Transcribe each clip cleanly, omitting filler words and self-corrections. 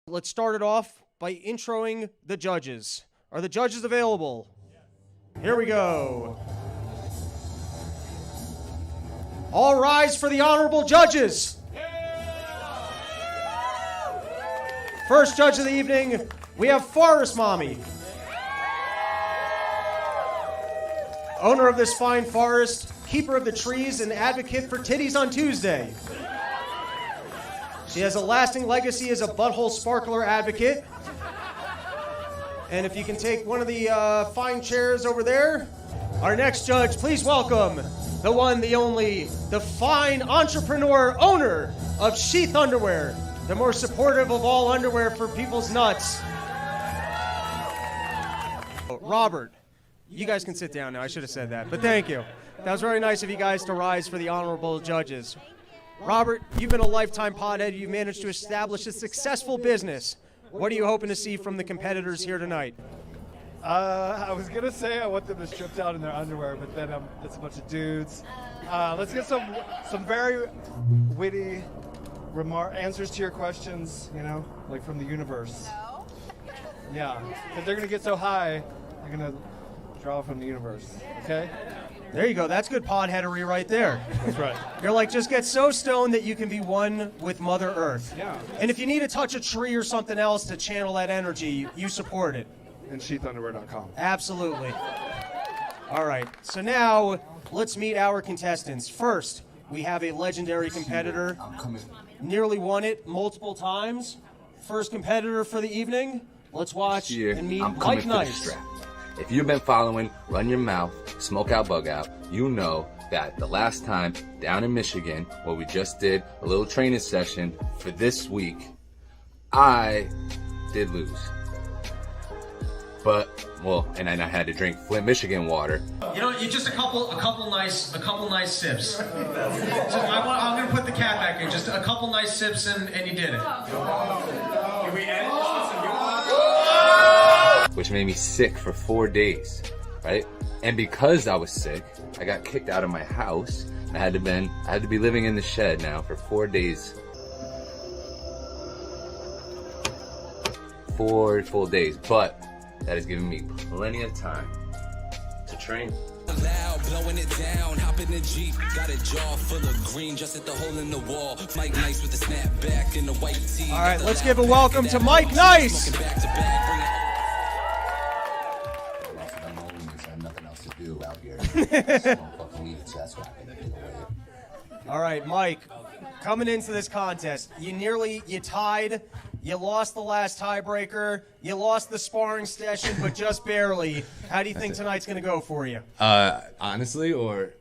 Let's start it off by introing the judges. Are the judges available? Here we go. All rise for the honorable judges. First judge of the evening, we have Forest Mommy. Owner of this fine forest, keeper of the trees, and advocate for titties on Tuesday. She has a lasting legacy as a butthole sparkler advocate. And if you can take one of the fine chairs over there, our next judge, please welcome the one, the only, the fine entrepreneur owner of Sheath Underwear, the more supportive of all underwear for people's nuts. Robert, you guys can sit down now. I should have said that, but thank you. That was very nice of you guys to rise for the honorable judges. Robert, you've been a lifetime pothead. You've managed to establish a successful business. What are you hoping to see from the competitors here tonight? I was going to say I want them to strip down in their underwear, but then it's a bunch of dudes. Let's get some very witty answers to your questions, you know, like from the universe. No. Yeah, because they're going to get so high, they're going to draw from the universe, okay? There you go. That's good podheadery right there. That's right. You're like, just get so stoned that you can be one with Mother Earth. Yeah. And if you need to touch a tree or something else to channel that energy, you support it. And sheathunderwear.com. Absolutely. All right. So now, let's meet our contestants. First, we have a legendary competitor. Nearly won it multiple times. First competitor for the evening. Let's watch and meet Mike Nice. If you've been following Run Your Mouth, Smokeout Bugout, you know that the last time down in Michigan, where we just did a little training session for this week, I did lose. But, well, and then I had to drink Flint, Michigan water. You know, you just a couple nice sips. I'm gonna put the cat back in. Just a couple nice sips, and you did it. Can we end this? Which made me sick for 4 days, right? And because I was sick, I got kicked out of my house. I had to be living in the shed now for 4 days. 4 full days, but that has given me plenty of time to train. Loud, blowing it down, hop in the Jeep, got a jaw full of green, just at the hole in the wall. Mike Nice with the snapback and the white tee. All right, let's give a welcome to Mike Nice. All right, Mike, coming into this contest, you tied, you lost the last tiebreaker, you lost the sparring session, but just barely. How do you think tonight's going to go for you? Honestly, or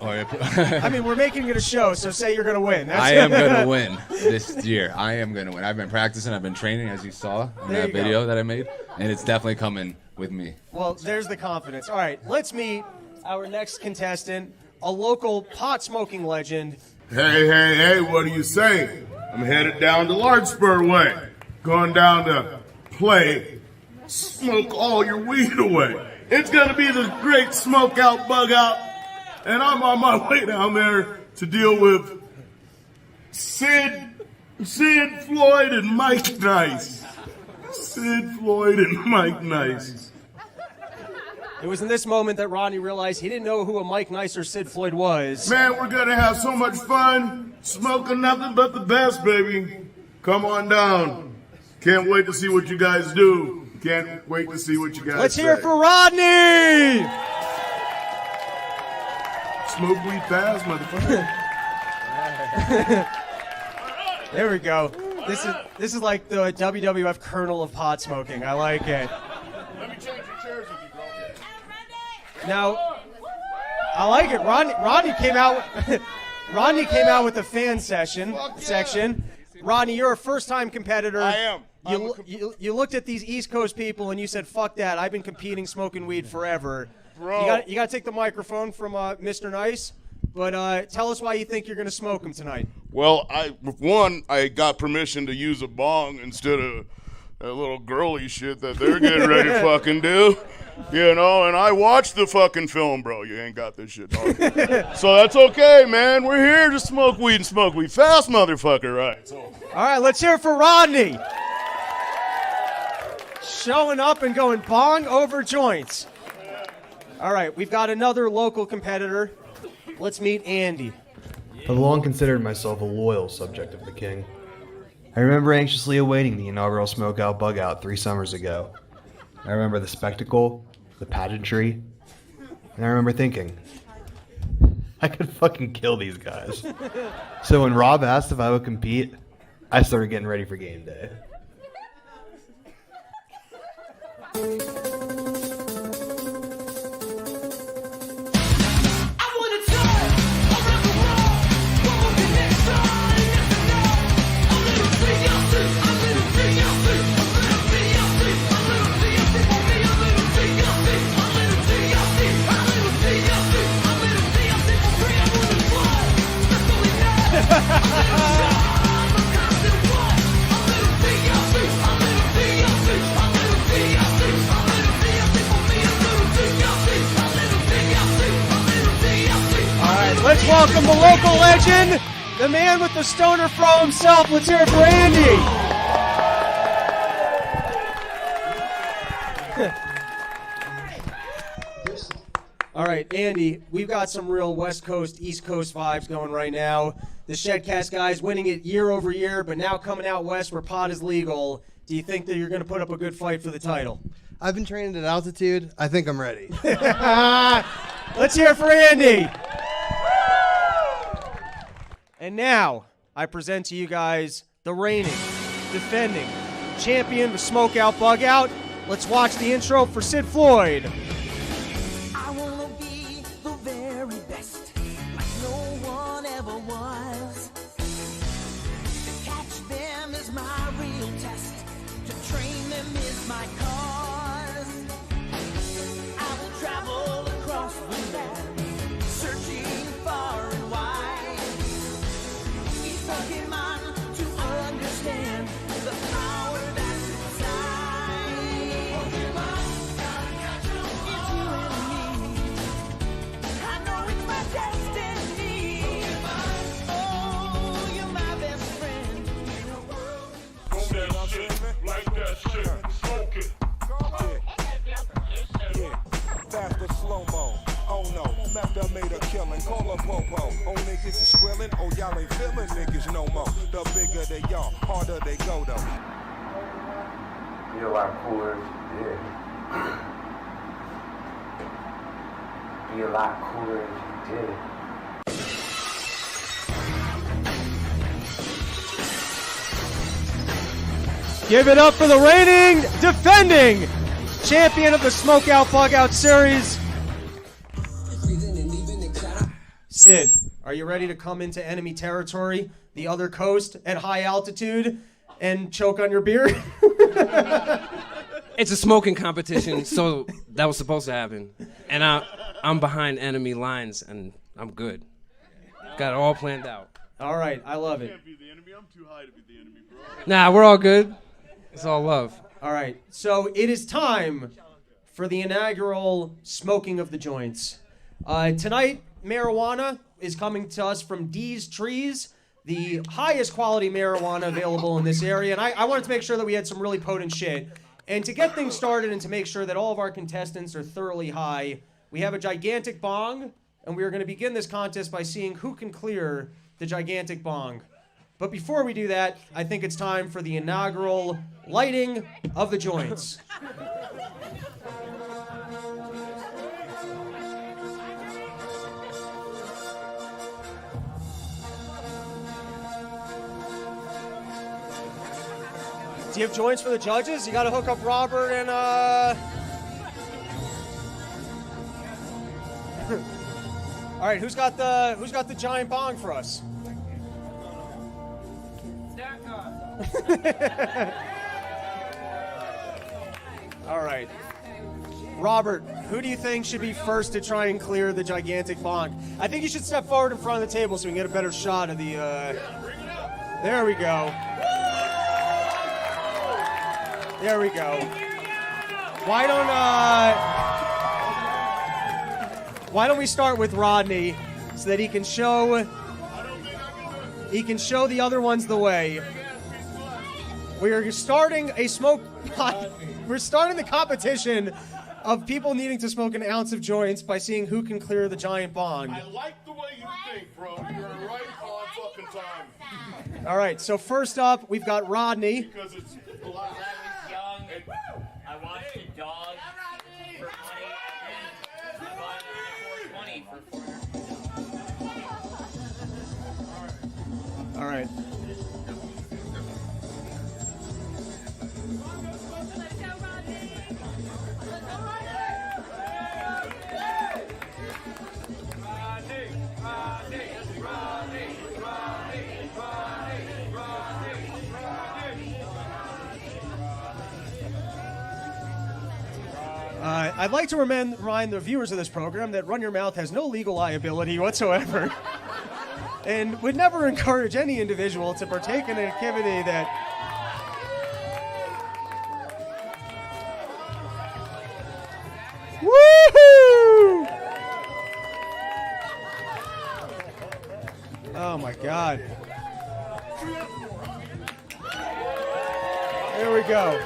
I mean, we're making it a show, so say you're going to win. I am going to win this year. I am going to win. I've been practicing. I've been training, as you saw in that video that I made, and it's definitely coming with me. Well, there's the confidence. All right, let's meet our next contestant, a local pot-smoking legend. Hey, what do you say? I'm headed down to Larkspur Way. Going down to play Smoke All Your Weed Away. It's going to be the great Smokeout Bugout. And I'm on my way down there to deal with Sid Floyd and Mike Nice. Sid Floyd and Mike Nice. It was in this moment that Ronnie realized he didn't know who a Mike Nice or Sid Floyd was. Man, we're going to have so much fun. Smoking nothing but the best, baby. Come on down. Can't wait to see what you guys do. Can't wait to see what you guys Let's say. hear it for Rodney! Smoke weed fast, motherfucker. There we go. This is like the WWF Colonel of pot smoking. I like it. Let me change your chairs with you, bro. Now, I like it. Rodney came out. Rodney came out with the fan section. Rodney, you're a first-time competitor. I am. You looked at these East Coast people and you said, "Fuck that! I've been competing smoking weed forever." Bro. You got to take the microphone from Mr. Nice, but tell us why you think you're going to smoke them tonight. Well, I got permission to use a bong instead of that little girly shit that they're getting ready to fucking do. You know, and I watched the fucking film, bro. You ain't got this shit, dog. So that's okay, man. We're here to smoke weed and smoke weed fast, motherfucker, right? So. All right, let's hear it for Rodney. showing up and going bong over joints. All right, we've got another local competitor. Let's meet Andy. I've long considered myself a loyal subject of the king. I remember anxiously awaiting the inaugural Smokeout Bugout 3 summers ago. I remember the spectacle, the pageantry, and I remember thinking, I could fucking kill these guys. So when Rob asked if I would compete, I started getting ready for game day. Let's welcome the local legend, the man with the stoner fro himself. Let's hear it for Andy. All right, Andy, we've got some real West Coast, East Coast vibes going right now. The Shedcast guys winning it year over year, but now coming out west where pot is legal. Do you think that you're going to put up a good fight for the title? I've been training at altitude. I think I'm ready. Let's hear it for Andy. And now, I present to you guys the reigning, defending champion of Smokeout Bugout. Let's watch the intro for Sid Floyd. I wanna be the very best, like no one ever was. To catch them is my real test, to train them is my cause. I will travel across the land, searching far and wide. Pokemon to understand the power that's inside. Pokemon, gotta catch 'em all. It's you and me. I know it's my destiny. Pokemon, oh, you're my best friend in the world. Smoke that shit, like that shit, smoke it. Yeah, fast or slow-mo. Oh no, Method made a killing, call a popo. Oh niggas is squilling, oh y'all ain't feeling niggas no more. The bigger they are, harder they go though. Be a lot cooler if you did. Be a lot cooler if you did. Give it up for the reigning, defending champion of the Smokeout Bugout series, Sid. Are you ready to come into enemy territory, the other coast, at high altitude, and choke on your beer? It's a smoking competition, so that was supposed to happen. And I'm behind enemy lines, and I'm good. Got it all planned out. All right, I love it. Can't be the enemy. I'm too high to be the enemy, bro. Nah, we're all good. It's all love. All right, so it is time for the inaugural smoking of the joints. Tonight, marijuana is coming to us from D's Trees, the highest quality marijuana available in this area. And I wanted to make sure that we had some really potent shit. And to get things started and to make sure that all of our contestants are thoroughly high, we have a gigantic bong, and we are going to begin this contest by seeing who can clear the gigantic bong. But before we do that, I think it's time for the inaugural lighting of the joints. Do you have joints for the judges? You got to hook up Robert and All right, who's got the giant bong for us? All right. Robert, who do you think should be first to try and clear the gigantic bong? I think you should step forward in front of the table so we can get a better shot of the There we go. There we go. Why don't we start with Rodney so that he can show the other ones the way. We're starting a we're starting the competition of people needing to smoke an ounce of joints by seeing who can clear the giant bong. I like the way you think, bro. You're right on fucking time. All right, so first up, we've got Rodney. Because it's a lot young. I watched a dog for money, and I bought it for 420 for All right. I'd like to remind the viewers of this program that Run Your Mouth has no legal liability whatsoever and would never encourage any individual to partake in an activity that... Woohoo! Oh my God. There we go.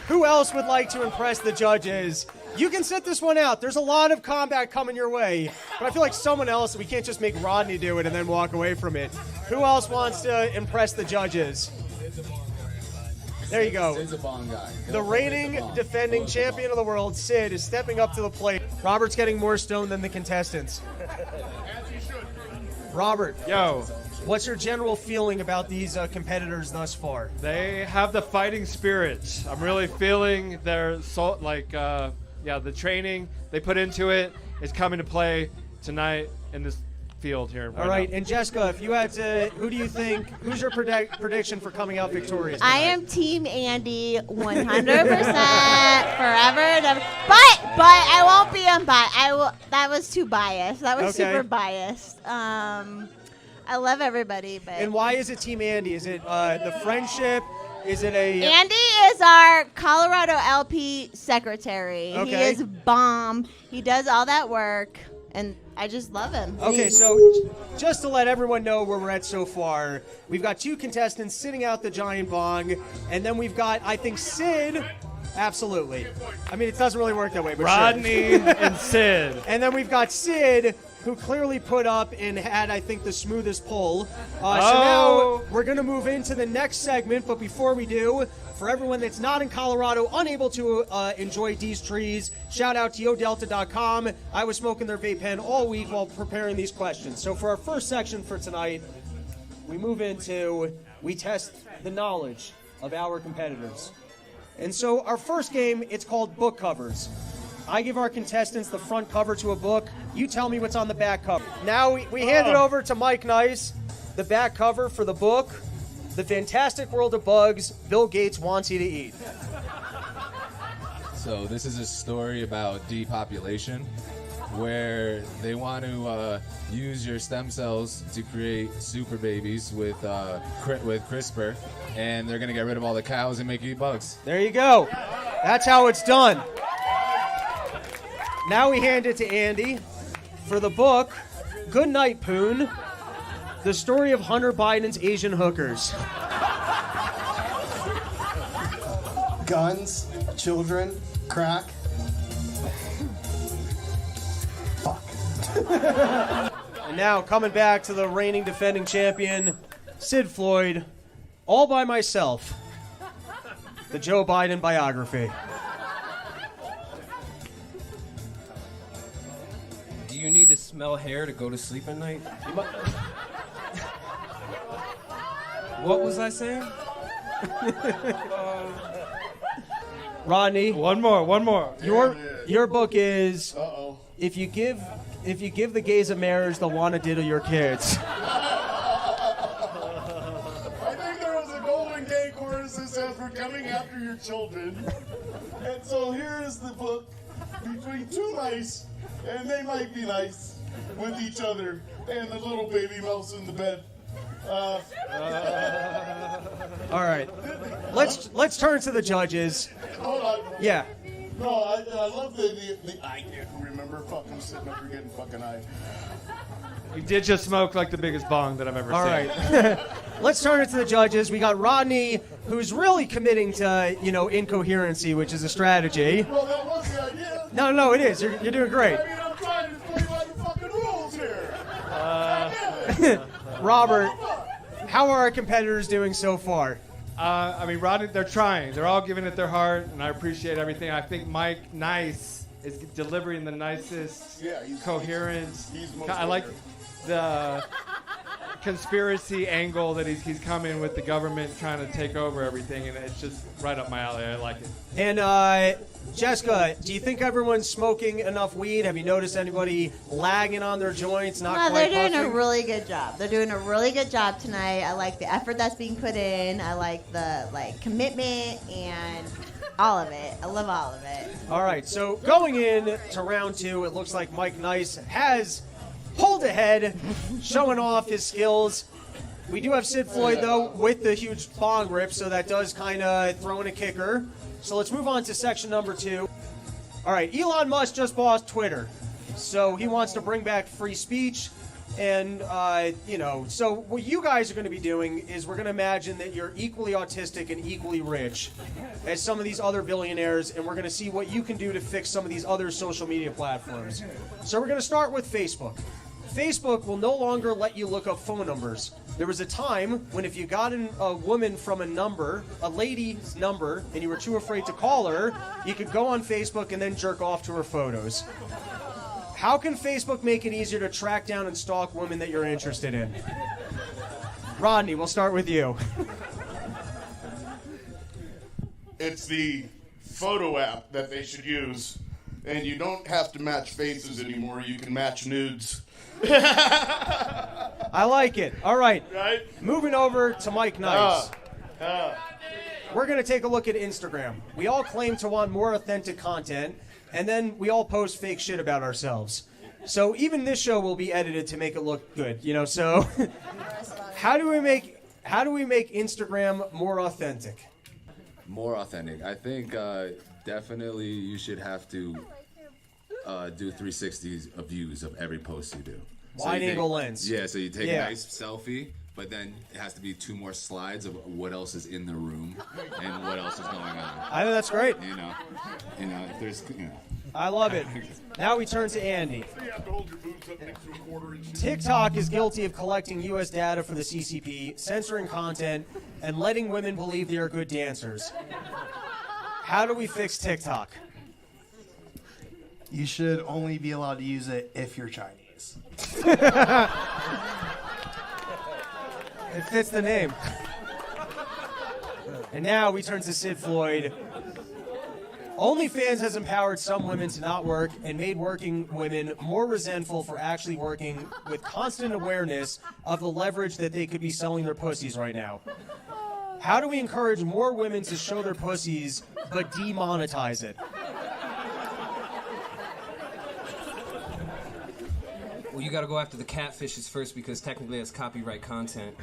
Who else would like to impress the judges? You can sit this one out. There's a lot of combat coming your way. But I feel like someone else, we can't just make Rodney do it and then walk away from it. Who else wants to impress the judges? There you go. Sid's a bong guy. The reigning defending champion of the world, Sid, is stepping up to the plate. Robert's getting more stoned than the contestants. Robert. Yo. What's your general feeling about these competitors thus far? They have the fighting spirit. I'm really feeling their the training they put into it is coming to play tonight in this field here. All right, and Jessica, if you had to, who's your prediction for coming out victorious tonight? I am Team Andy 100% forever and ever. But I won't be unbiased. That was too biased. That was super biased. I love everybody, but. And why is it Team Andy? Is it the friendship? Is it a... Andy is our Colorado LP secretary. Okay. He is bomb. He does all that work, and I just love him. Okay, so just to let everyone know where we're at so far, we've got 2 contestants sitting out the giant bong, and then we've got, I think, Sid. Absolutely. I mean, it doesn't really work that way, but Rodney sure. and Sid. And then we've got Sid, who clearly put up and had, I think, the smoothest pull. So now we're going to move into the next segment, but before we do, for everyone that's not in Colorado, unable to enjoy these trees, shout out to yodelta.com. I was smoking their vape pen all week while preparing these questions. So for our first section for tonight, we move into, we test the knowledge of our competitors. And so our first game, it's called book covers. I give our contestants the front cover to a book. You tell me what's on the back cover. Now we hand it over to Mike Nice, the back cover for the book, The Fantastic World of Bugs Bill Gates Wants You to Eat. So this is a story about depopulation, where they want to use your stem cells to create super babies with CRISPR, and they're going to get rid of all the cows and make you eat bugs. There you go. That's how it's done. Now we hand it to Andy for the book, Good Night, Poon, The Story of Hunter Biden's Asian Hookers. Guns, children, crack. Fuck. And now coming back to the reigning defending champion, Sid Floyd, All by Myself, the Joe Biden biography. Do you need to smell hair to go to sleep at night? What was I saying? Rodney. One more. Your book is if you give the gays a marriage, they'll want to diddle your kids. I think there was a golden gay chorus that says we're coming after your children. And so here is the book between 2 mice, and they might be nice with each other, and the little baby mouse in the bed. All right, let's turn to the judges. Hold on. Yeah. No, I love the I can't remember fucking sitting up here getting fucking high. We did just smoke like the biggest bong that I've ever All seen. right. let's turn it to the judges. We got Rodney, who's really committing to, incoherency, which is a strategy. Well, that was the idea. No, it is. You're doing great. I mean, I'm trying to play by the fucking rules here. Robert, how are our competitors doing so far? Rodney, they're trying. They're all giving it their heart, and I appreciate everything. I think Mike Nice is delivering the nicest, coherent. I like the conspiracy angle that he's coming with the government trying to take over everything, and it's just right up my alley. I like it. And Jessica, do you think everyone's smoking enough weed? Have you noticed anybody lagging on their joints? No, they're doing a really good job. They're doing a really good job tonight. I like the effort that's being put in. I like the commitment and all of it. I love all of it. All right, so going in to round 2, it looks like Mike Nice has pulled ahead, showing off his skills. We do have Sid Floyd, though, with the huge bong rip, so that does kind of throw in a kicker. So let's move on to section number 2. All right, Elon Musk just bought Twitter, so he wants to bring back free speech. And, so what you guys are going to be doing is we're going to imagine that you're equally autistic and equally rich as some of these other billionaires, and we're going to see what you can do to fix some of these other social media platforms. So we're going to start with Facebook. Facebook will no longer let you look up phone numbers. There was a time when if you got a woman from a lady's number, and you were too afraid to call her, you could go on Facebook and then jerk off to her photos. How can Facebook make it easier to track down and stalk women that you're interested in? Rodney, we'll start with you. It's the photo app that they should use, and you don't have to match faces anymore. You can match nudes. I like it. All right. Moving over to Mike Nice. We're going to take a look at Instagram. We all claim to want more authentic content, and then we all post fake shit about ourselves. So even this show will be edited to make it look good, so how do we make Instagram more authentic? More authentic. I think definitely you should have to do 360s of views of every post you do. Wide angle lens. Yeah, so you take a nice selfie, but then it has to be 2 more slides of what else is in the room and what else is going on. I think that's great. There's, I love it. Now we turn to Andy. TikTok is guilty of collecting U.S. data for the CCP, censoring content, and letting women believe they are good dancers. How do we fix TikTok? You should only be allowed to use it if you're Chinese. It fits the name. And now we turn to Sid Floyd. OnlyFans has empowered some women to not work and made working women more resentful for actually working, with constant awareness of the leverage that they could be selling their pussies right now. How do we encourage more women to show their pussies but demonetize it? Well, you gotta go after the catfishes first because technically that's copyright content.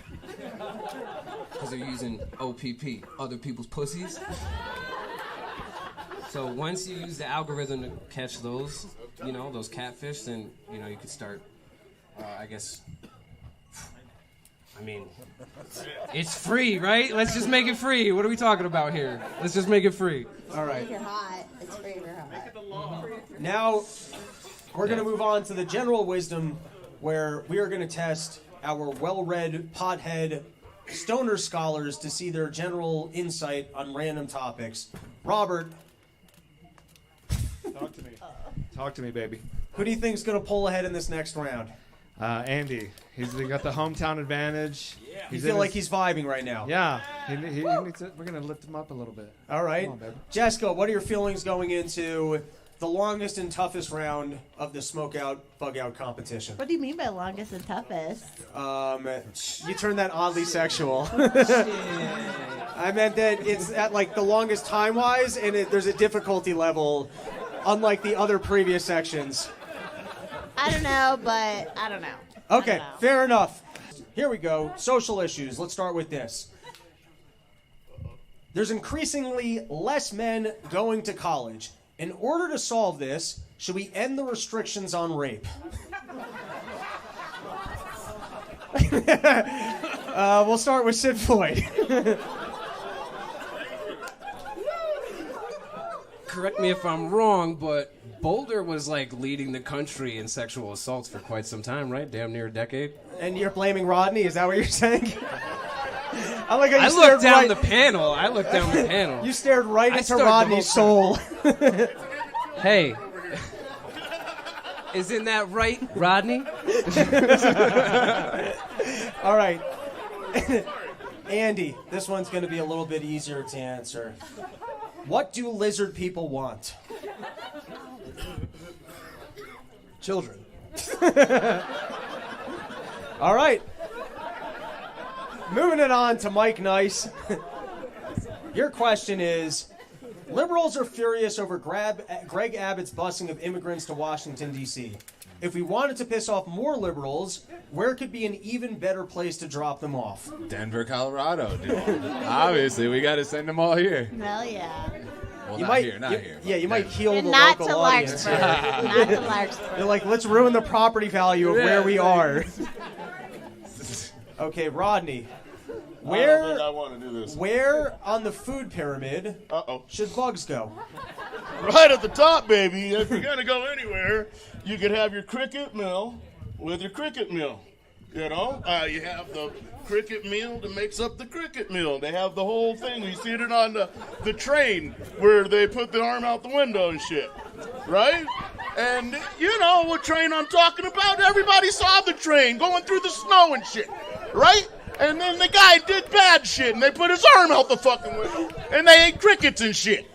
Because they're using OPP, other people's pussies. So once you use the algorithm to catch those, those catfish, then, you could start, it's free, right? Let's just make it free. What are we talking about here? Let's just make it free. All right. If you're hot, it's free if you're hot. Now, we're going to move on to the general wisdom, where we are going to test our well-read pothead stoner scholars to see their general insight on random topics. Robert. Talk to me. Talk to me, baby. Who do you think is going to pull ahead in this next round? Andy. He's got the hometown advantage. Yeah. You feel like he's vibing right now? Yeah. He needs to, we're going to lift him up a little bit. All right. Come on, baby. Jessica, what are your feelings going into the longest and toughest round of the Smokeout Bugout competition? What do you mean by longest and toughest? You turned that oddly sexual. I meant that it's at the longest time-wise, and there's a difficulty level, unlike the other previous sections. I don't know, but I don't know. Okay, fair enough. Here we go. Social issues. Let's start with this. There's increasingly less men going to college. In order to solve this, should we end the restrictions on rape? We'll start with Sid Floyd. Correct me if I'm wrong, but Boulder was like leading the country in sexual assaults for quite some time, right? Damn near a decade. And you're blaming Rodney? Is that what you're saying? I like how you I stared looked down right- the panel. I looked down the panel. You stared right I into stared the Rodney's whole soul. Hey. Isn't that right, Rodney? All right. Andy, this one's going to be a little bit easier to answer. What do lizard people want? Children. All right. Moving it on to Mike Nice. Your question is, liberals are furious over Greg Abbott's busing of immigrants to Washington, D.C. If we wanted to piss off more liberals, where could be an even better place to drop them off? Denver, Colorado, dude. Obviously, we got to send them all here. Hell yeah. Well, You not might- here, not you- here. yeah, you might heal And the not local to audience. Larkspur. Not to Larkspur. They're like, let's ruin the property value of where we are. Okay, Rodney. I don't think I want to do this. Where on the food pyramid should bugs go? Right at the top, baby. If you're going to go anywhere, you could have your cricket meal with your cricket meal. You know, you have the cricket meal that makes up the cricket meal. They have the whole thing. You see it on the train where they put the arm out the window and shit. Right? And you know what train I'm talking about? Everybody saw the train going through the snow and shit. Right? And then the guy did bad shit and they put his arm out the fucking window. And they ate crickets and shit.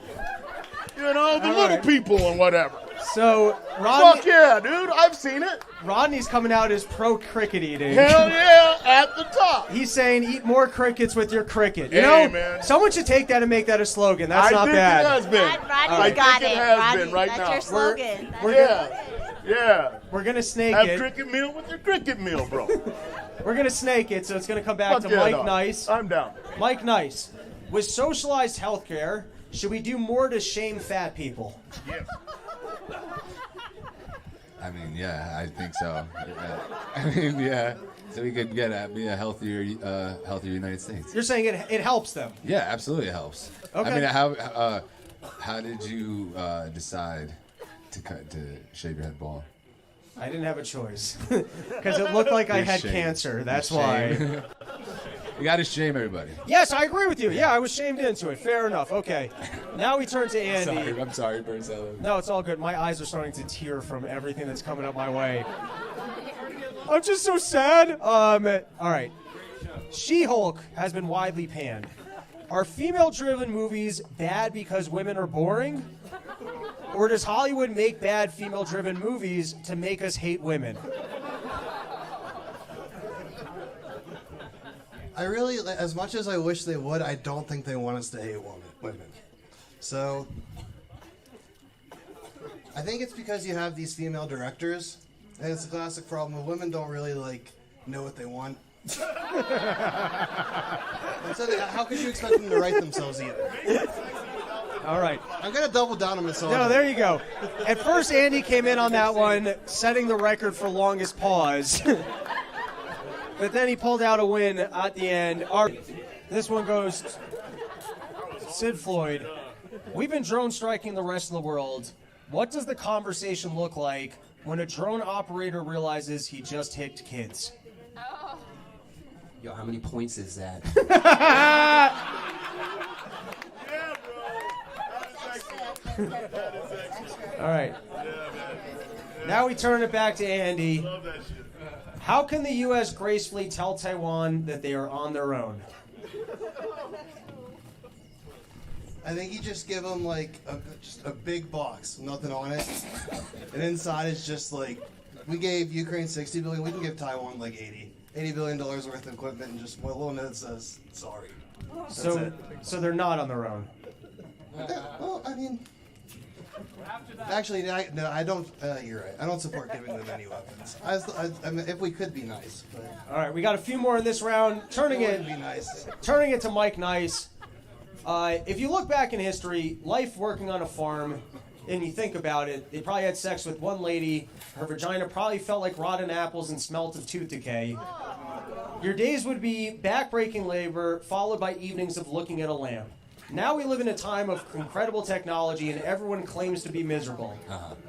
You know, the little people and whatever. So, Rodney, fuck yeah, dude. I've seen it. Rodney's coming out as pro cricket eating. Hell yeah, at the top. He's saying eat more crickets with your cricket. You Hey, know, man. someone should take that and make that a slogan. That's I not think bad. it has been. Rodney's I got think it. it has Rodney, been right that's now. your slogan. Yeah. We're gonna snake Have it. cricket meal with your cricket meal, bro. We're gonna snake it, so it's gonna come back Fuck to yeah, Mike dog. Nice. I'm down. Mike Nice, with socialized healthcare, should we do more to shame fat people? Yeah. I mean, yeah, I think so. I mean, yeah, so we could be a healthier United States. You're saying it helps them. Yeah, absolutely, it helps. Okay. I mean, how did you decide to shave your head bald? I didn't have a choice because it looked like I You're had shamed. cancer. That's You're why. shamed. You got to shame everybody. Yes, I agree with you. Yeah, I was shamed into it. Fair enough. Okay. Now we turn to Andy. I'm sorry, Bernstein. No, it's all good. My eyes are starting to tear from everything that's coming up my way. I'm just so sad. All right. She-Hulk has been widely panned. Are female-driven movies bad because women are boring? Or does Hollywood make bad female-driven movies to make us hate women? I really, as much as I wish they would, I don't think they want us to hate women. So, I think it's because you have these female directors, and it's a classic problem. Women don't really, know what they want. And so how could you expect them to write themselves either? All right. I'm going to double down on this. No, there you go. At first, Andy came in on that one, setting the record for longest pause. But then he pulled out a win at the end. This one goes to Sid Floyd. We've been drone striking the rest of the world. What does the conversation look like when a drone operator realizes he just hit kids? Yo, how many points is that? All right. Now we turn it back to Andy. How can the U.S. gracefully tell Taiwan that they are on their own? I think you just give them just a big box, nothing on it, and inside is just we gave Ukraine $60 billion, we can give Taiwan $80 billion worth of equipment, and just a little note that says sorry. That's it. So they're not on their own. Well, I mean, actually, no, I don't. You're right. I don't support giving them any weapons. I mean, if we could be nice. But All right, we got a few more in this round. Turning it to Mike Nice. If you look back in history, life working on a farm, and you think about it, they probably had sex with one lady. Her vagina probably felt like rotten apples and smelt of tooth decay. Your days would be back-breaking labor, followed by evenings of looking at a lamp. Now we live in a time of incredible technology, and everyone claims to be miserable.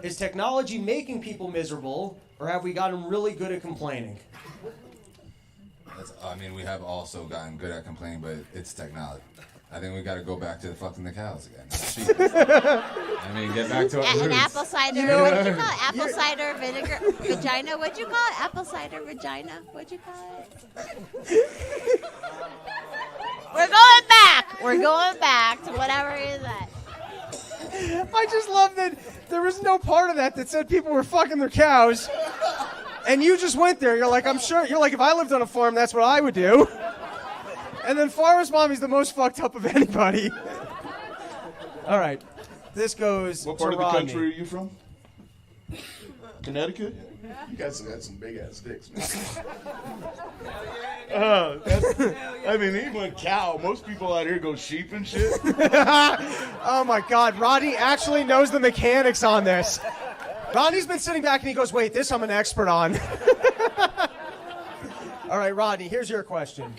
Is technology making people miserable, or have we gotten really good at complaining? I mean, we have also gotten good at complaining, but it's technology. I think we got to go back to fucking the cows again. I mean, get back to our An roots. apple cider. What did you call it? Apple cider vinegar vagina. What'd you call it? Apple cider vagina. What'd you call it? We're going back. We're going back to whatever is that. I just love that there was no part of that said people were fucking their cows. And you just went there. You're like, I'm sure. You're like, if I lived on a farm, that's what I would do. And then Farmer's Mommy's the most fucked up of anybody. All right. This goes What part to of the Rodney. country are you from? Connecticut? You guys got some big ass dicks, man. I mean, even cow. Most people out here go sheep and shit. Oh my God, Rodney actually knows the mechanics on this. Rodney's been sitting back and he goes, wait, this I'm an expert on. All right, Rodney, here's your question.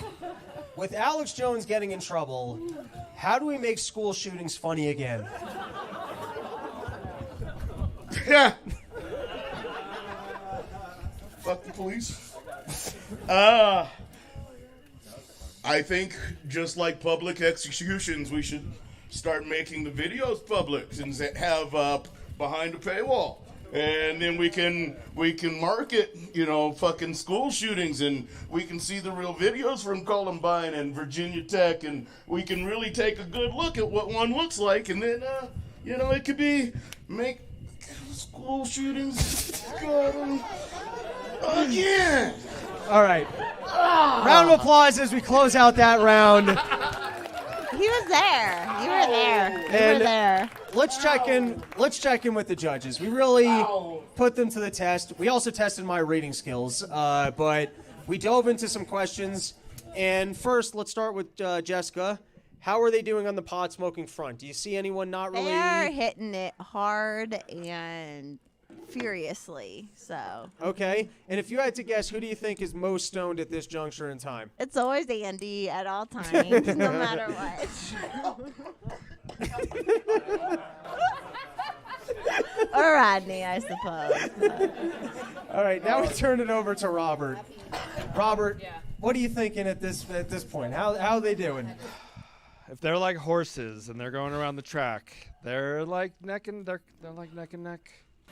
With Alex Jones getting in trouble, how do we make school shootings funny again? Yeah. Fuck the police. I think just like public executions, we should start making the videos public and have behind a paywall. And then we can market, fucking school shootings, and we can see the real videos from Columbine and Virginia Tech, and we can really take a good look at what one looks like, and then, it could be make school shootings again. All right. Round of applause as we close out that round. He was there. You were there. You were there. Let's check in with the judges. We really put them to the test. We also tested my reading skills, but we dove into some questions. And first, let's start with Jessica. How are they doing on the pot smoking front? Do you see anyone not really? They're hitting it hard and furiously. So. Okay. And if you had to guess, who do you think is most stoned at this juncture in time? It's always Andy at all times, no matter what. Or Rodney, I suppose. All right, now we turn it over to Robert. Robert, what are you thinking at this point? How are they doing? If they're like horses and they're going around the track, they're like neck and neck.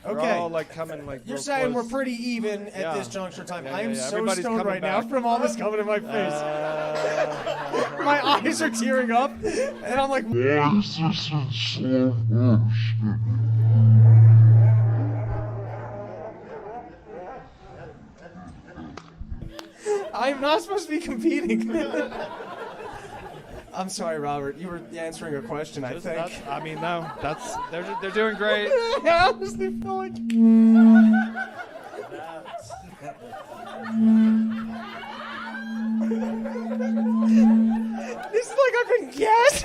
Okay. They're all like coming like. You're real saying close. we're pretty even at this juncture time. Yeah, I am yeah. so Everybody's stoned coming right now back. from all this coming in my face. My eyes are tearing up, and I'm like, Why is this in slow motion? I'm not supposed to be competing. I'm sorry, Robert. You were answering a question, I think. They're doing great. I honestly feel like. This is like I've been gassed.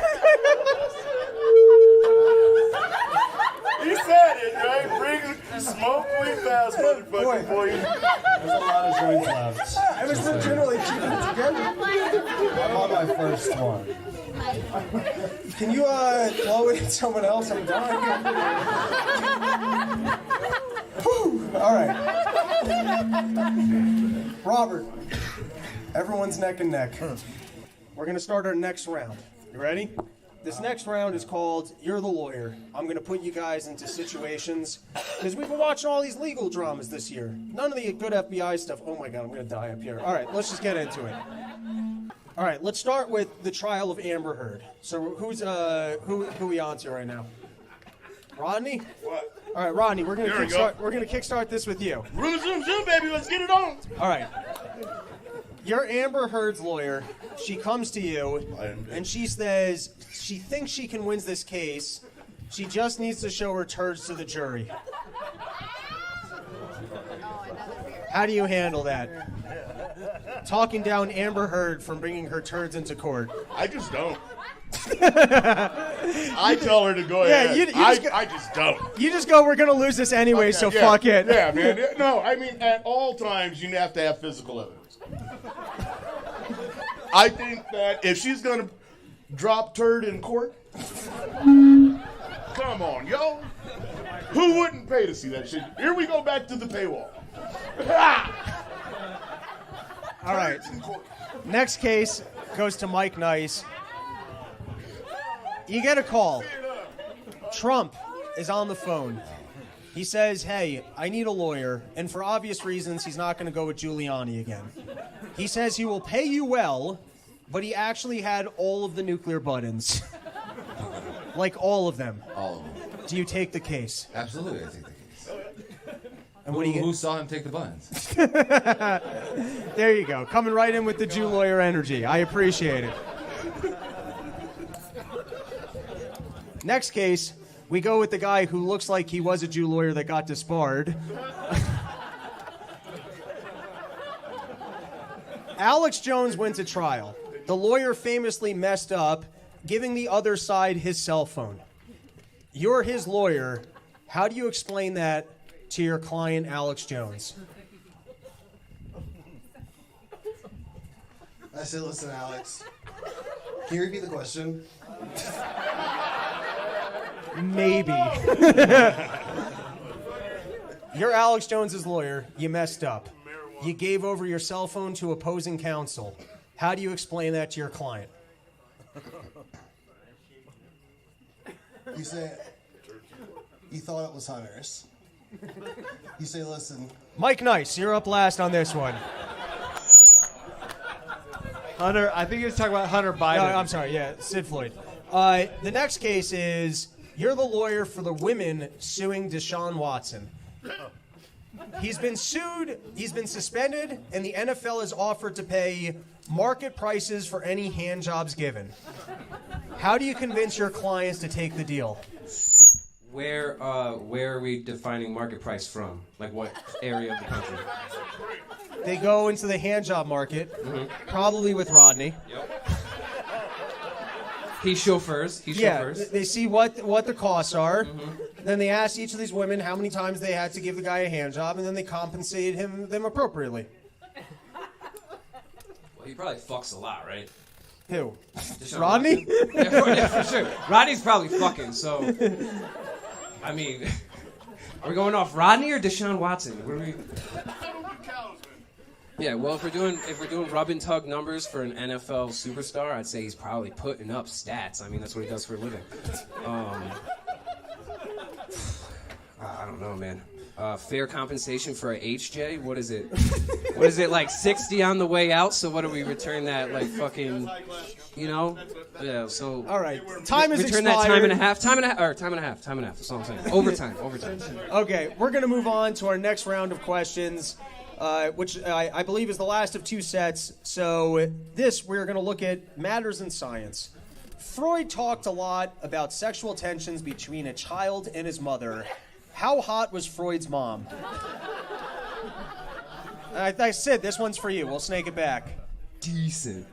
He said it, right? Bring the smoke weed fast, motherfucker, boy. There's a lot of joints left. I was legitimately keeping it together. I'm on my first one. Can you blow it at someone else? I'm dying. Whew. All right. Robert, everyone's neck and neck. We're going to start our next round. You ready? This next round is called You're the Lawyer. I'm going to put you guys into situations, because we've been watching all these legal dramas this year. None of the good FBI stuff. Oh my God, I'm going to die up here. All right, let's just get into it. All right, let's start with the trial of Amber Heard. So who are we on to right now? Rodney? What? All right, Rodney, we're going to There we go. kickstart this with you. Zoom, zoom, zoom, baby. Let's get it on. All right. You're Amber Heard's lawyer. She comes to you, and she says she thinks she can win this case. She just needs to show her turds to the jury. How do you handle that? Talking down Amber Heard from bringing her turds into court. I just don't. I tell her to go ahead. I just don't. You just go, we're going to lose this anyway, so fuck it. Yeah, man. No, I mean, at all times, you have to have physical evidence. I think that if she's gonna drop turd in court, come on, yo. Who wouldn't pay to see that shit? Here we go back to the paywall. All right. Next case goes to Mike Nice. You get a call. Trump is on the phone. He says, hey, I need a lawyer, and for obvious reasons, he's not going to go with Giuliani again. He says he will pay you well, but he actually had all of the nuclear buttons. Like all of them. All of them. Do you take the case? Absolutely, I take the case. And what do you get? Who saw him take the buttons? There you go. Coming right in with the Jew lawyer energy. I appreciate it. Next case, we go with the guy who looks like he was a Jew lawyer that got disbarred. Alex Jones went to trial. The lawyer famously messed up, giving the other side his cell phone. You're his lawyer. How do you explain that to your client, Alex Jones? I said, listen, Alex, can you repeat the question? Maybe. You're Alex Jones's lawyer. You messed up. You gave over your cell phone to opposing counsel. How do you explain that to your client? You say, you thought it was Hunter's. You say, listen. Mike Nice, you're up last on this one. Hunter, I think he was talking about Hunter Biden. No, I'm sorry, yeah, Sid Floyd. The next case is, you're the lawyer for the women suing Deshaun Watson. He's been sued, he's been suspended, and the NFL has offered to pay market prices for any hand jobs given. How do you convince your clients to take the deal? Where are we defining market price from? Like what area of the country? They go into the hand job market, probably with Rodney. Yep. He chauffeurs. They see what the costs are. Then they ask each of these women how many times they had to give the guy a hand job, and then they compensate them appropriately. Well, he probably fucks a lot, right? Who? Deshaun Rodney? Watson? Yeah, for sure. Rodney's probably fucking, so... I mean, are we going off Rodney or Deshaun Watson? What are we... Yeah, well, if we're doing rub and tug numbers for an NFL superstar, I'd say he's probably putting up stats. I mean, that's what he does for a living. I don't know, man. Fair compensation for a HJ? What is it? What is it, like 60 on the way out? So what do we return that, like fucking, you know? Yeah, so... All right, time is return expired. That time and a half. That's all I'm saying. Overtime. Okay, we're going to move on to our next round of questions, which I believe is the last of two sets. So we're going to look at matters in science. Freud talked a lot about sexual tensions between a child and his mother. How hot was Freud's mom? I said, this one's for you. We'll snake it back. Decent.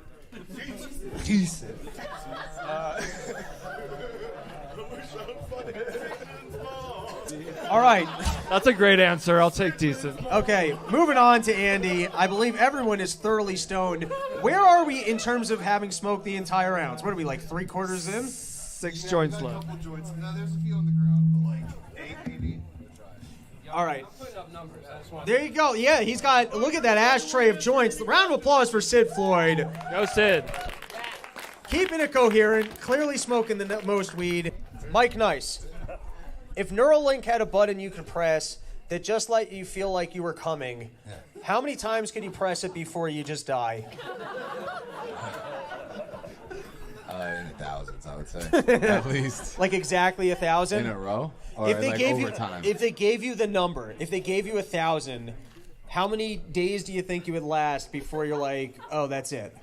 All right. That's a great answer. I'll take decent. Okay, moving on to Andy. I believe everyone is thoroughly stoned. Where are we in terms of having smoked the entire ounce? What are we, like 3/4 in? 6 joints left. No, there's a few on the ground, but like 8 maybe. All right. There you go. Yeah, he's got, look at that ashtray of joints. Round of applause for Sid Floyd. Go Sid. Keeping it coherent, clearly smoking the most weed. Mike Nice. If Neuralink had a button you could press that just let you feel like you were coming, how many times could you press it before you just die? In the thousands, I would say. At least. Like exactly 1,000? In a row? Or If they like gave over you, time? if they gave you the number, if they gave you 1,000, how many days do you think you would last before you're like, oh, that's it?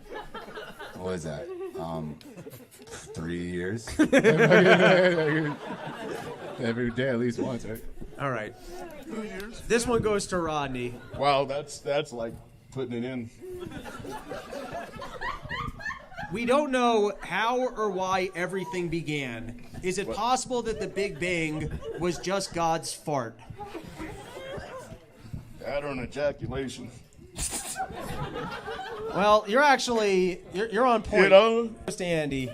What is that? 3 years? Every day at least once, right? All right. This one goes to Rodney. Wow, that's like putting it in. We don't know how or why everything began. Is it possible that the Big Bang was just God's fart? That or an ejaculation. Well, you're on point. You know? To Andy,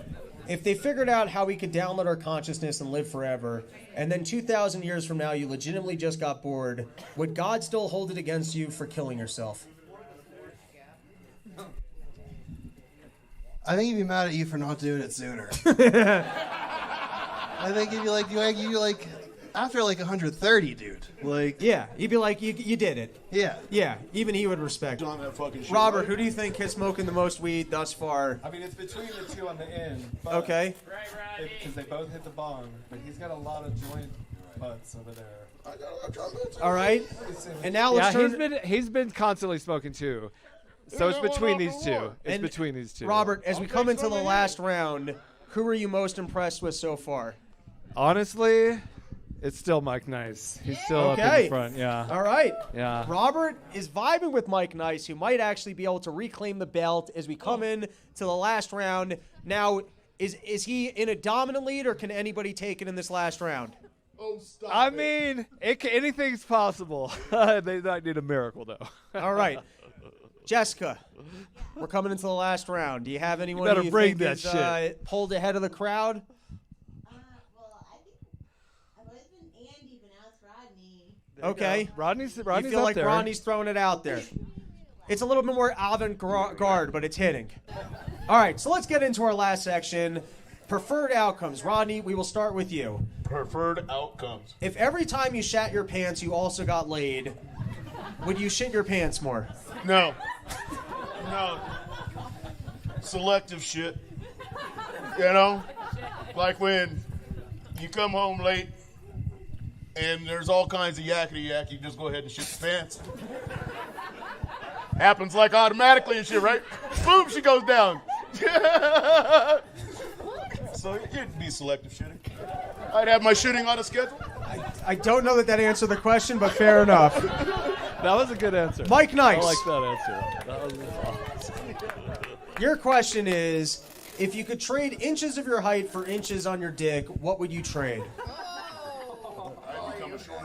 if they figured out how we could download our consciousness and live forever, and then 2,000 years from now you legitimately just got bored, would God still hold it against you for killing yourself? I think he'd be mad at you for not doing it sooner. I think he'd be like, after like 130, dude. Like, yeah, he'd be like, you did it. Yeah. Yeah, even he would respect On that fucking shit, Robert, right? who do you think has smoking the most weed thus far? I mean, it's between the two on the end. But Okay. Because they both hit the bong, but he's got a lot of joint butts over there. All right. And now let's turn. He's been constantly smoking too. So it's between these two. It's between these two. Robert, as we come into the last round, who are you most impressed with so far? Honestly, it's still Mike Nice. He's still up in the front. Yeah. All right. Yeah. Robert is vibing with Mike Nice, who might actually be able to reclaim the belt as we come in to the last round. Now, is he in a dominant lead, or can anybody take it in this last round? Oh, stop I mean, anything's possible. They might need a miracle, though. All right. Jessica, we're coming into the last round. Do you have anyone better who you bring think that is shit. Pulled ahead of the crowd? Okay. Rodney's you feel up like there. Rodney's throwing it out there. It's a little bit more avant-garde, but it's hitting. All right, so let's get into our last section. Preferred outcomes. Rodney, we will start with you. Preferred outcomes. If every time you shat your pants you also got laid, would you shit your pants more? No. No. Selective shit. You know? Like when you come home late and there's all kinds of yakety yak, you just go ahead and shit your pants. Happens like automatically and shit, right? Boom, she goes down. So it'd be selective shitting. I'd have my shitting on a schedule. I don't know that answered the question, but fair enough. That was a good answer. Mike Nice. I like that answer. That was awesome. Your question is, if you could trade inches of your height for inches on your dick, what would you trade?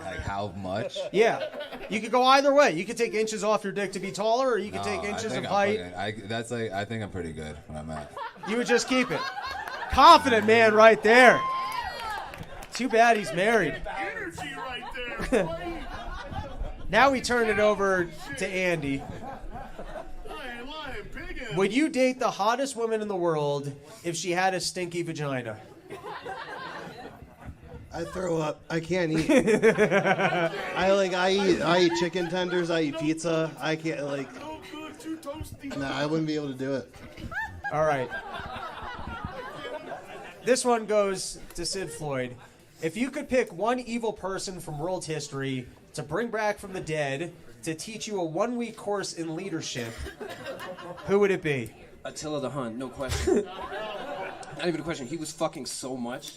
Like how much? Yeah. You could go either way. You could take inches off your dick to be taller, or you could take inches of height. I think I'm pretty good when I'm at. You would just keep it. Confident man right there. Too bad he's married. Energy right there. Now we turn it over to Andy. Would you date the hottest woman in the world if she had a stinky vagina? I throw up. I can't eat. I eat chicken tenders. I eat pizza. I can't I wouldn't be able to do it. All right. This one goes to Sid Floyd. If you could pick one evil person from world history to bring back from the dead to teach you a 1-week course in leadership, who would it be? Attila the Hun, no question. Not even a question. He was fucking so much.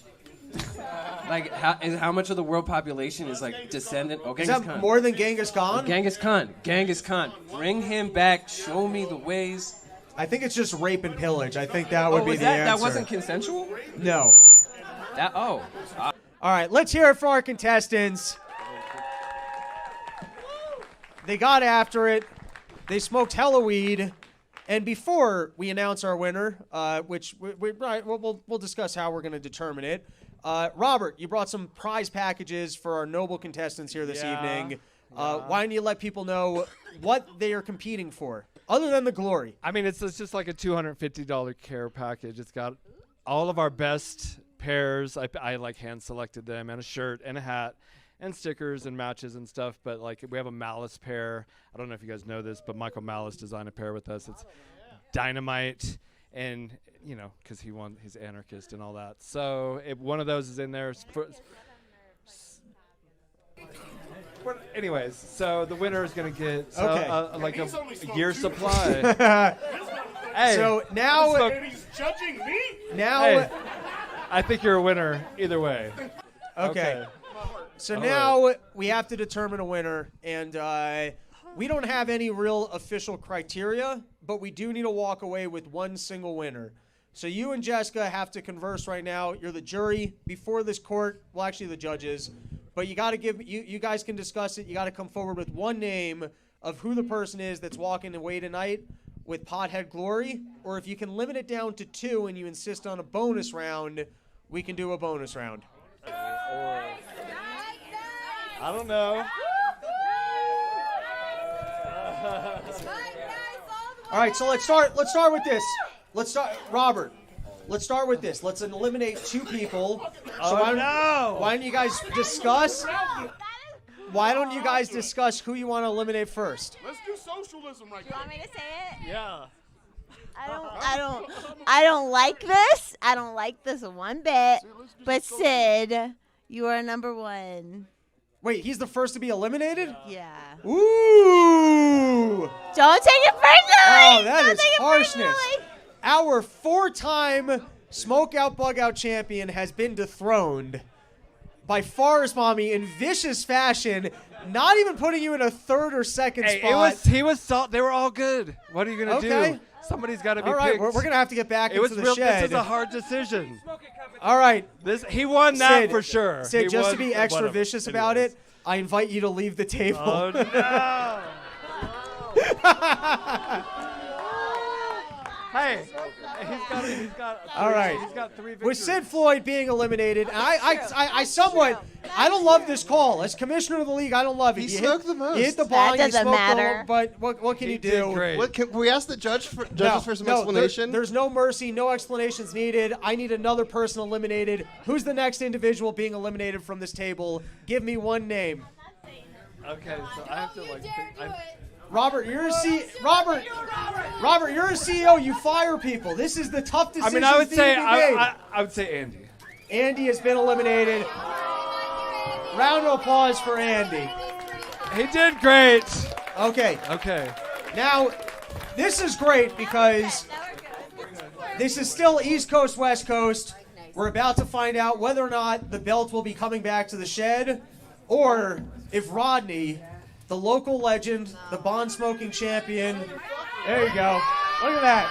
Like, how much of the world population is like descendant? Oh, Is Genghis that Khan. more than Genghis Khan? Genghis Khan. Genghis Khan. Bring him back. Show me the ways. I think it's just rape and pillage. I think that would be was the that, answer. That wasn't consensual? No. All right, let's hear it for our contestants. They got after it. They smoked hella weed. And before we announce our winner, which we'll discuss how we're going to determine it, Robert, you brought some prize packages for our noble contestants here this evening. Why don't you let people know what they are competing for, other than the glory? I mean, it's just like a $250 care package. It's got all of our best pairs. I like hand selected them, and a shirt and a hat and stickers and matches and stuff. But like, we have a Malice pair. I don't know if you guys know this, but Michael Malice designed a pair with us. It's dynamite, and you know, because he's anarchist and all that. So one of those is in there. But anyways, so the winner is going to get like a year's supply. Hey, so now He's judging me? Now hey, I think you're a winner either way. Okay. So now we have to determine a winner, and we don't have any real official criteria, but we do need to walk away with one single winner. So you and Jessica have to converse right now. You're the jury before this court. Well, actually the judges. But you got to you guys can discuss it. You got to come forward with one name of who the person is that's walking away tonight with Pothead Glory, or if you can limit it down to 2 and you insist on a bonus round, we can do a bonus round. I don't know. All right, so let's start with this. Robert. Let's start with this. Let's eliminate 2 people. So why don't you guys discuss? Why don't you guys discuss who you want to eliminate first? Let's do socialism right Do you want me to say it? Yeah. I don't like this. I don't like this one bit. But Sid, you are number 1. Wait, he's the first to be eliminated? Yeah. Ooh! Don't take it personally. Oh, that Don't is take it harshness. personally. Our 4-time Smokeout Bugout champion has been dethroned by Forest Mommy in vicious fashion, not even putting you in a 3rd or 2nd spot. They were all good. What are you gonna do? Somebody's got to be All right, picked. we're gonna have to get back into the shed. This is a hard decision. All right, he won that Sid, for sure. Sid, He just won to be one extra of- vicious about it, I invite you to leave the table. Oh no! Hey, he's got. All right. He's got 3 victories. With Sid Floyd being eliminated, and I don't love this call. As commissioner of the league, I don't love it. He You smoked hit, the most. You hit the That bong, you doesn't smoked matter. but what can you do? What, can we ask the judges for some explanation? There's no mercy, no explanations needed. I need another person eliminated. Who's the next individual being eliminated from this table? Give me one name. Okay, so I have to think. Robert, you're a Robert, you're a CEO. You fire people. This is the tough decision. I would say made. I would say Andy. Andy has been eliminated. Round of applause for Andy. He did great. Okay. Okay. Now, this is great because this is still East Coast, West Coast. We're about to find out whether or not the belt will be coming back to the shed, or if Rodney, the local legend, the bond smoking champion. There you go. Look at that.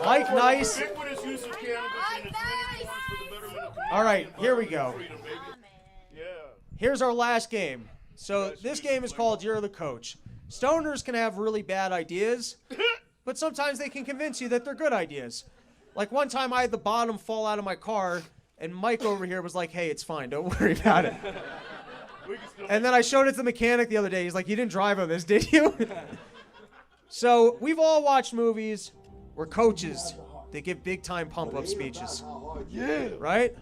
Mike Nice. All right, here we go. Here's our last game. So this game is called You're the Coach. Stoners can have really bad ideas, but sometimes they can convince you that they're good ideas. Like one time I had the bottom fall out of my car, and Mike over here was like, hey, it's fine, don't worry about it. And then I showed it to the mechanic the other day. He's like, you didn't drive on this, did you? So we've all watched movies where coaches, they give big-time pump-up speeches. Yeah. Right?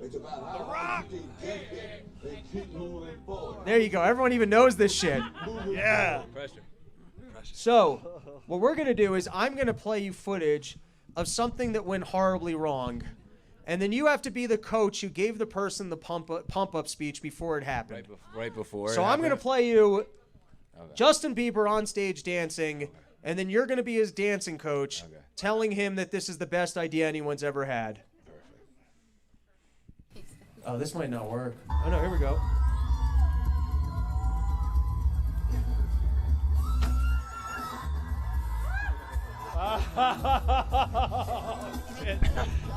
There you go. Everyone even knows this shit. Yeah. So what we're going to do is I'm going to play you footage of something that went horribly wrong. And then you have to be the coach who gave the person the pump-up speech before it happened. Right before. So I'm going to play you Justin Bieber on stage dancing, and then you're going to be his dancing coach, telling him that this is the best idea anyone's ever had. Perfect. Oh, this might not work. Oh, no, here we go.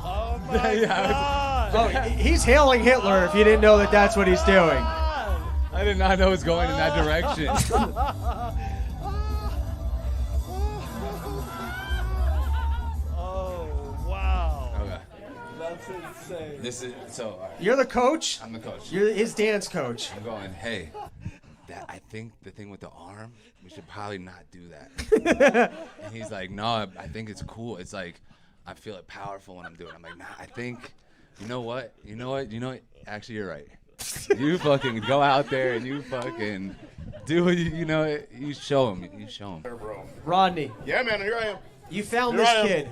Oh my God! Oh, he's hailing Hitler if you didn't know that that's what he's doing. I did not know it was going in that direction. Oh wow! Okay. That's insane. This is so. All right. You're the coach? I'm the coach. You're his dance coach. I'm going, hey, I think the thing with the arm, we should probably not do that. And he's like, no, I think it's cool. It's like, I feel it powerful when I'm doing it. I'm like, nah, I think, you know what? Actually, you're right. You fucking go out there and you fucking do what you show him. You show him. Rodney. Yeah, man, here I am. You found Here this I am. kid.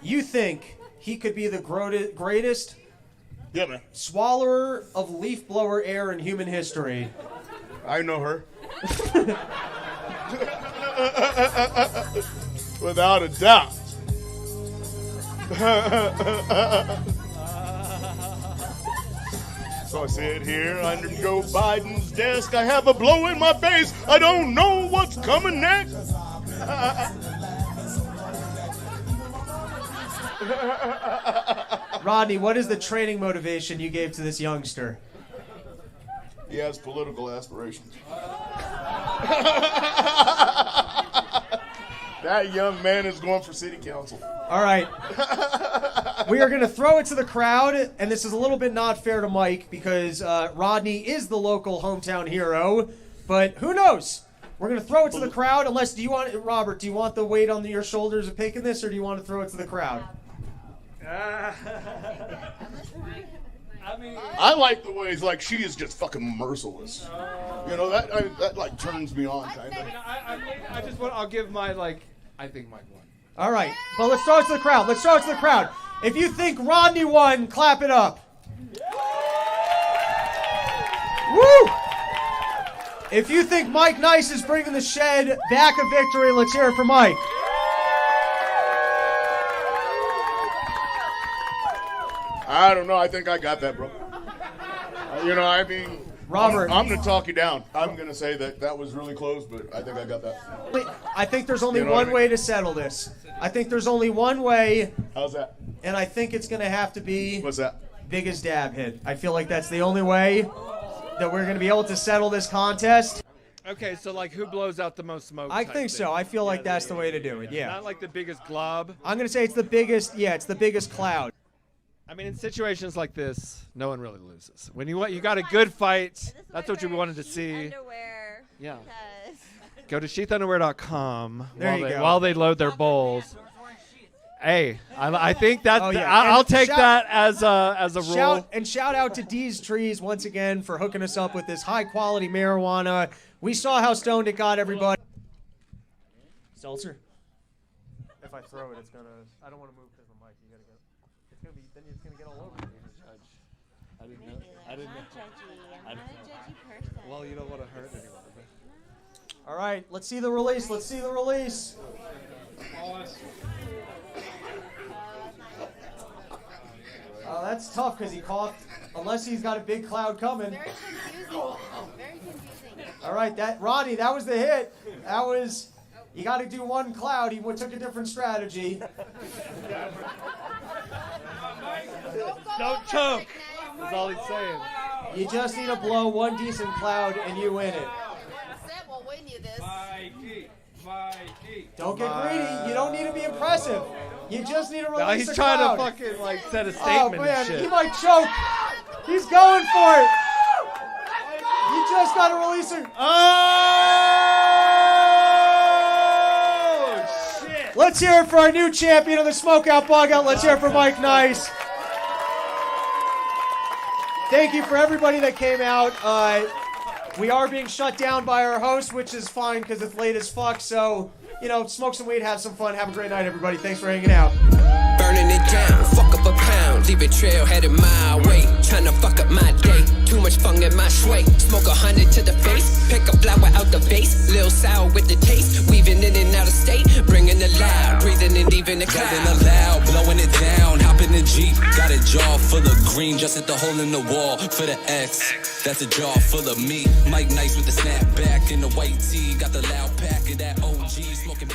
You think he could be the greatest Yeah, man. swallower of leaf blower air in human history. I know her. Without a doubt. So I sit here under Joe Biden's desk. I have a blow in my face. I don't know what's coming next. Rodney, what is the training motivation you gave to this youngster? He has political aspirations. That young man is going for city council. All right. We are going to throw it to the crowd, and this is a little bit not fair to Mike because Rodney is the local hometown hero, but who knows? We're going to throw it to the crowd unless, Robert, do you want the weight on your shoulders of picking this, or do you want to throw it to the crowd? I like the way like she is just fucking merciless. You know that like turns me on kind of. I'll give my I think Mike won. All right, but let's throw it to the crowd. Let's throw it to the crowd. If you think Rodney won, clap it up. Woo! If you think Mike Nice is bringing the Shed back a victory, let's hear it for Mike. I don't know. I think I got that, bro. I mean, Robert, I'm going to talk you down. I'm going to say that was really close, but I think I got that. I think there's only one way to settle this. I think there's only one way. How's that? And I think it's going to have to be... What's that? Biggest dab hit. I feel like that's the only way that we're going to be able to settle this contest. Okay, so who blows out the most smoke? I think so. I feel like that's the way to do it, yeah. Not like the biggest glob. I'm going to say it's the biggest, it's the biggest cloud. I mean, in situations like this, no one really loses. When you got a good fight, that's what you wanted to see. Underwear. Yeah. Go to sheathunderwear.com There while they load their bowls. Hey, I think that yeah. I'll take that as a rule. Shout out to D's Trees once again for hooking us up with this high quality marijuana. We saw how stoned it got everybody. Seltzer. If I throw it, it's gonna. I don't want to move because of the mic. You gotta get. It's gonna be. Then it's gonna get all over you. I didn't know. I'm not a judgy person. Well, you don't want to hurt anyone. All right, let's see the release. Let's see the release. That's tough because he coughed. Unless he's got a big cloud coming. Very confusing. Very confusing. All right, Rodney, that was the hit. That was. You got to do one cloud. He took a different strategy. Don't choke. That's all he's saying. You just need to blow one decent cloud and you win it. Set will win you this. Don't get greedy. You don't need to be impressive. You just need to release No, he's a trying cloud. to fucking set a statement man, and shit. he might choke. He's going for it. You just got to release it. Oh, shit. Let's hear it for our new champion of the Smokeout Bugout. Let's hear it for Mike Nice. Thank you for everybody that came out. We are being shut down by our host, which is fine because it's late as fuck. So, smoke some weed, have some fun. Have a great night, everybody. Thanks for hanging out. Burning it down, fuck up a pound, leave a trail headed my way. Tryna fuck up my day, too much fun in my sway. Smoke 100 to the face, pick a flower out the vase. Lil sour with the taste, weaving in and out of state. Bringing the loud, breathing and leaving the cloud. Breathing loud, blowing it down, hop in the Jeep. Got a jar full of green, just at the hole in the wall. For the X, that's a jar full of me. Mike Nice with the snapback and the white tee. Got the loud pack of that OG smoking.